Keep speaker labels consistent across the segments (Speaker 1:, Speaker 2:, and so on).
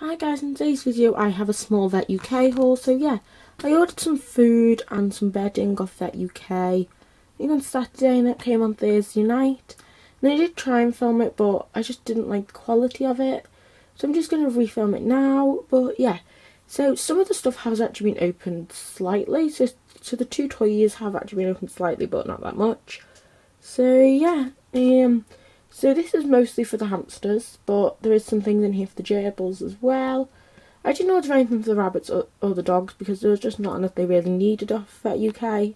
Speaker 1: Hi guys, in today's video I have a small Vet UK haul. So yeah, I ordered some food and some bedding off Vet UK on Saturday and it came on Thursday night. And I did try and film it, but I just didn't like the quality of it. So I'm just going to refilm it now. But yeah, so some of the stuff has actually been opened slightly. So the two toys have actually been opened slightly, but not that much. So yeah, so this is mostly for the hamsters, but there is some things in here for the gerbils as well. I didn't order anything for the rabbits or the dogs because there was just not enough they really needed off at UK.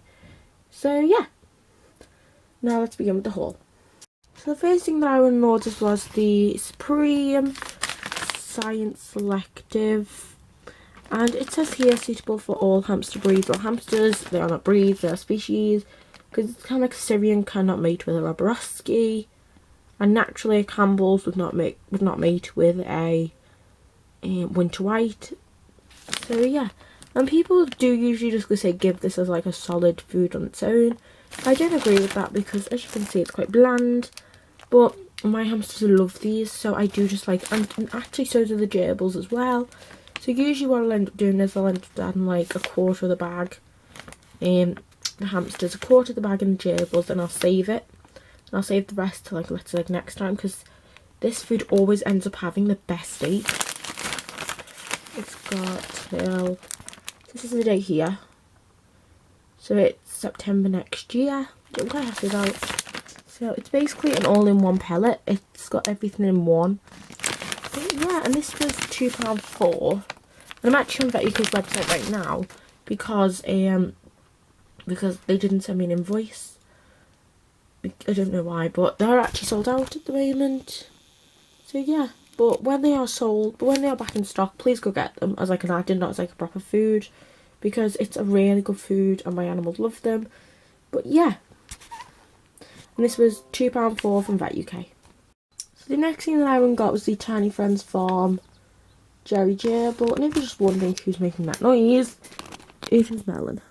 Speaker 1: So yeah, now let's begin with the haul. So the first thing that I ordered was the Supreme Science Selective. And it says here suitable for all hamster breeds. Well, hamsters, they are not breeds, they are species. Because it's kind of like a Syrian cannot mate with a Roborowski. And naturally a Campbell's would not mate with a Winter White. So yeah, and people do usually just say give this as like a solid food on its own. I don't agree with that because as you can see it's quite bland, but my hamsters love these, so I do just like, and actually so do the gerbils as well. So usually what I'll end up doing is I'll end up adding like a quarter of the bag, the hamsters, a quarter of the bag in the gerbils, and I'll save it. And I'll save the rest to let's say next time, because this food always ends up having the best date. It's got till, this is the date here, so it's September next year. I'm quite happy about. So it's basically an all-in-one pellet. It's got everything in one. But yeah, and this was £2.4. And I'm actually on Vet UK's website right now because they didn't send me an invoice. I don't know why, but they're actually sold out at the moment. So yeah, but when they are back in stock, please go get them as like an add-in, not as like a proper food, because it's a really good food and my animals love them. But yeah, and this was £2.4 from Vet UK. So the next thing that I got was the Tiny Friends Farm Jerry Gerbil, and if you're just wondering who's making that noise, it is Melon.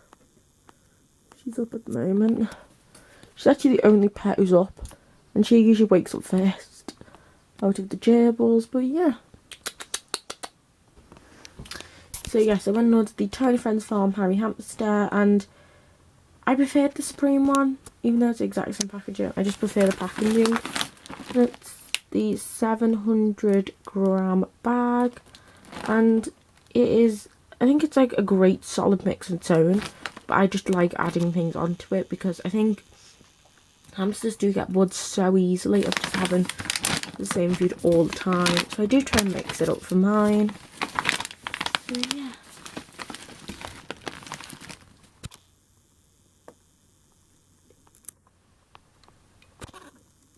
Speaker 1: She's up at the moment. She's actually the only pet who's up, and she usually wakes up first out of the gerbils, but yeah. So yes, I went and ordered the Tiny Friends Farm Harry Hamster, and I preferred the Supreme one, even though it's the exact same packaging. I just prefer the packaging. It's the 700-gram bag, and it is, I think it's like a great solid mix on its own, but I just like adding things onto it because I think hamsters do get bored so easily of just having the same food all the time. So I do try and mix it up for mine. So yeah.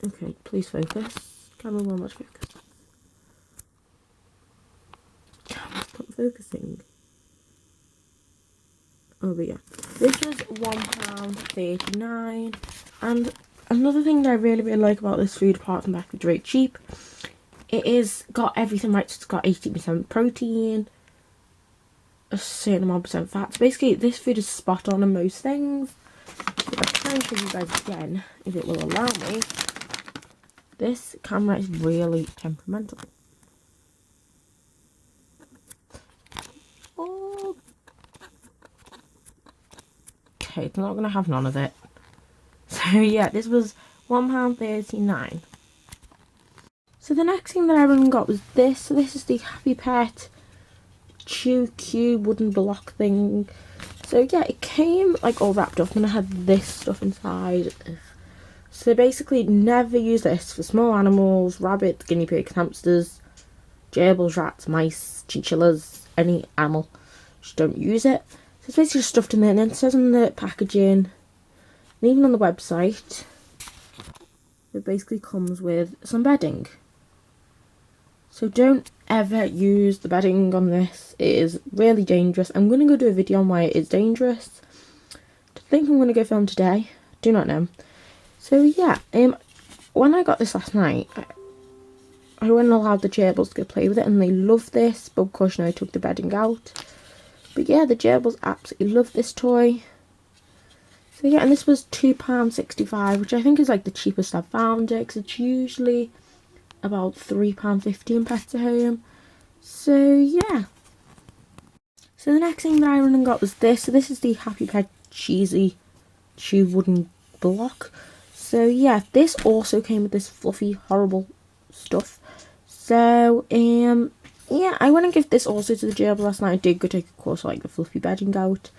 Speaker 1: Okay, please focus. Camera will not focus. Camera's not focusing. Oh, but yeah. This was £1.39. And another thing that I really like about this food, apart from that it's very cheap, it is got everything right. So it's got 80% protein, a certain amount of percent fat. So basically this food is spot on most things. If I try and show you guys again, if it will allow me. This camera is really temperamental. Oh. Okay, it's not going to have none of it. So yeah, this was £1.39. So the next thing that everyone got was this. So this is the Happy Pet Chew Q wooden block thing. So yeah, it came like all wrapped up and I had this stuff inside. So basically never use this for small animals, rabbits, guinea pigs, hamsters, gerbils, rats, mice, chinchillas, any animal. Just don't use it. So it's basically just stuffed in there, and then it says on the packaging, and even on the website, it basically comes with some bedding. So don't ever use the bedding on this. It is really dangerous. I'm going to go do a video on why it is dangerous. I think I'm going to go film today. Do not know. So yeah, when I got this last night, I went and allowed the gerbils to go play with it, and they love this. But of course, I took the bedding out. But yeah, the gerbils absolutely love this toy. So yeah, and this was £2.65, which I think is like the cheapest I've found it, because it's usually about £3.50 in Pets at Home. So yeah. So the next thing that I went and got was this. So this is the Happy Pet Cheesy Chew Wooden Block. So yeah, this also came with this fluffy, horrible stuff. So yeah, I went and gave this also to the gerbils last night. I did go take a course like the fluffy bedding out,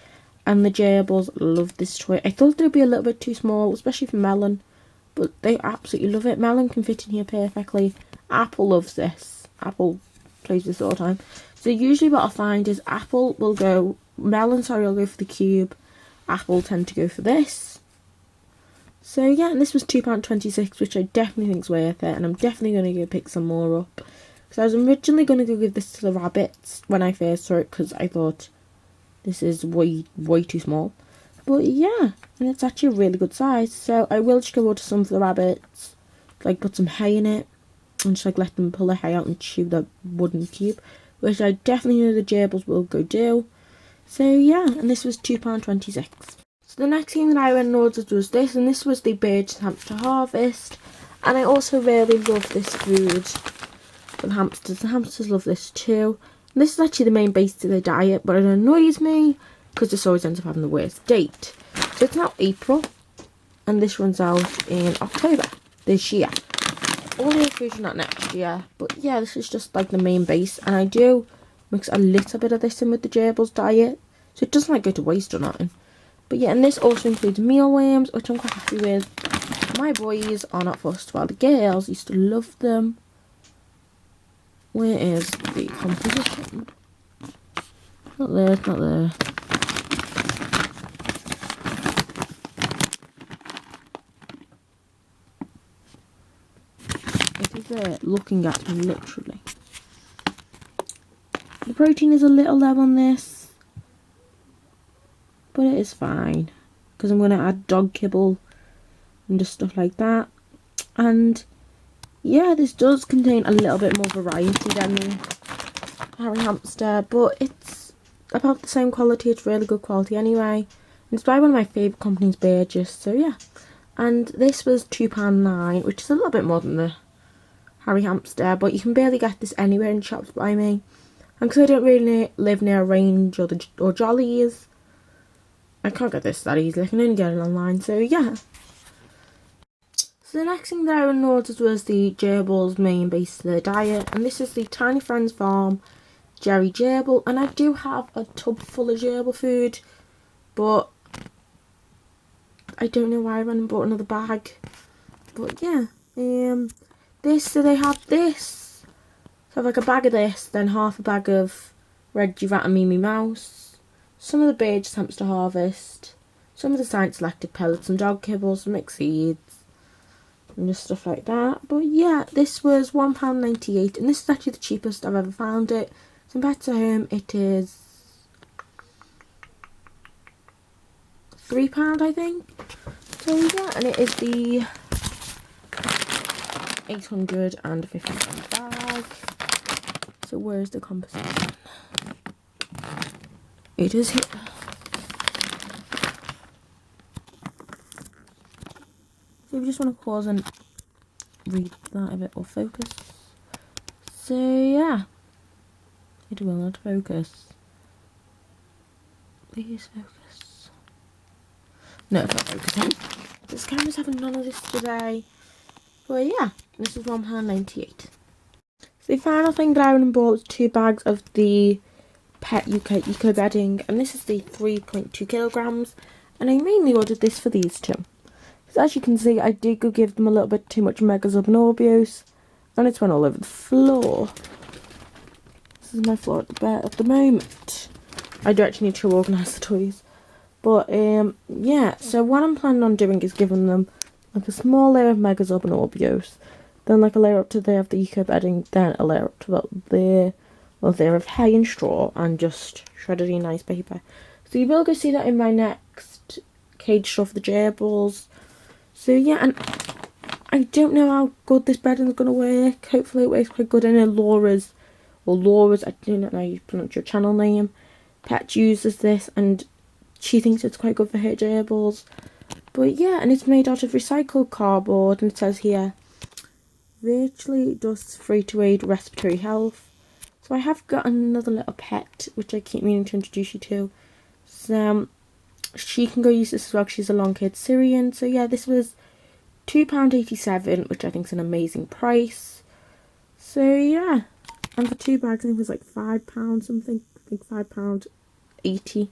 Speaker 1: and the gerbils loved this toy. I thought it would be a little bit too small, especially for Melon, but they absolutely love it. Melon can fit in here perfectly. Apple loves this. Apple plays this all the time. So usually what I find is Apple will go, Melon, sorry, will go for the cube. Apple tend to go for this. So yeah, and this was £2.26, which I definitely think is worth it, and I'm definitely going to go pick some more up. Because I was originally going to go give this to the rabbits when I first saw it, because I thought this is way too small. But yeah, and it's actually a really good size, so I will just go order some for the rabbits, like put some hay in it, and just like let them pull the hay out and chew the wooden cube, which I definitely know the gerbils will go do. So yeah, and this was £2.26. So the next thing that I went and ordered was this, and this was the Bird's Hamster Harvest. And I also really love this food for the hamsters. The hamsters love this too. And this is actually the main base to their diet, but it annoys me because this always ends up having the worst date. So it's now April, and this runs out in October this year. All the food are not next year, but yeah, this is just like the main base, and I do mix a little bit of this in with the gerbils diet, so it doesn't like go to waste or nothing. But yeah, and this also includes mealworms, which I'm quite happy with. My boys are not fussed, while the girls used to love them. Where is the composition? Not there, it's not there. It is there, looking at me, literally. The protein is a little low on this, but it is fine, because I'm going to add dog kibble and just stuff like that. And yeah, this does contain a little bit more variety than the Harry Hamster, but it's about the same quality. It's really good quality anyway. It's by one of my favourite companies, Burgess, so yeah. And this was £2.09, which is a little bit more than the Harry Hamster, but you can barely get this anywhere in shops by me. And because I don't really live near a Range or Jollies, I can't get this that easily. I can only get it online, so yeah. So the next thing that I ordered was the gerbils main base to their diet, and this is the Tiny Friends Farm Jerry Gerbil, and I do have a tub full of gerbil food, but I don't know why I went and bought another bag. But yeah, so they have this. So I have like a bag of this, then half a bag of Reggie Rat and Mimi Mouse, some of the Bird's Hamster Harvest, some of the Science Selected pellets, some dog kibbles, some mixed seeds, and just stuff like that. But yeah, this was £1.98, and this is actually the cheapest I've ever found it. So compared to home, it is £3, I think. So yeah, and it is the 850g bag. So where's the composition? It is here. So if you just want to pause and read that if it will focus. So yeah, it will not focus. Please focus. No, it's not focusing. This camera's having none of this today. But yeah, this is £1.98. So the final thing that I went and bought was 2 bags of the Pet UK Eco Bedding, and this is the 3.2kg, and I mainly ordered this for these two. Because as you can see, I did go give them a little bit too much Megazub and Orbeos, and it's went all over the floor. This is my floor at the bed at the moment. I do actually need to organise the toys. But yeah, so what I'm planning on doing is giving them like a small layer of Megazub and Orbeos, then like a layer up to there of the Eco Bedding, then a layer up to about there, well, there of hay and straw, and just shredded in nice paper. So you will go see that in my next cage stuff, the gerbils. So yeah, and I don't know how good this bedding is going to work. Hopefully it works quite good. I know Laura's, I don't know how you pronounce your channel name, Pet uses this, and she thinks it's quite good for her gerbils. But yeah, and it's made out of recycled cardboard, and it says here, virtually dust free to aid respiratory health. So I have got another little pet, which I keep meaning to introduce you to. So she can go use this as well, she's a long-haired Syrian. So yeah, this was £2.87, which I think is an amazing price. So yeah, and for 2 bags I think it was like £5 something, I think £5.80,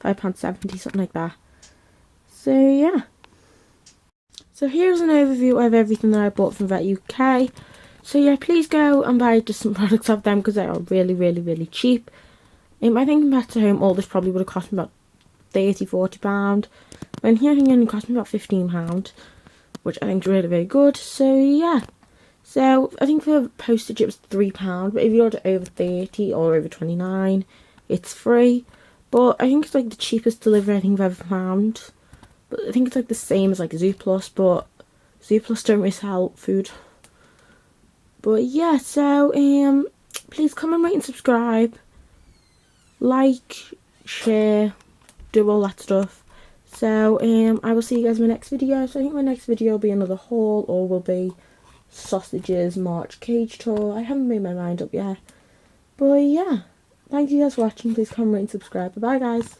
Speaker 1: £5.70, something like that. So yeah. So here's an overview of everything that I bought from Vet UK. So yeah, please go and buy just some products of them because they are really, really, really cheap. I think in Pets at Home all this probably would have cost me about £30–40. When here I think it only cost me about £15, which I think is really, really good. So yeah. So I think for postage it was £3, but if you order over 30 or over 29, it's free. But I think it's like the cheapest delivery I think I've ever found. But I think it's like the same as like Zooplus, but Zooplus don't really sell food. But yeah, so please comment, rate and subscribe. Like, share, do all that stuff. So I will see you guys in my next video. So I think my next video will be another haul, or will be sausages March cage tour. I haven't made my mind up yet. But yeah, thank you guys for watching. Please comment, rate and subscribe. Bye bye guys.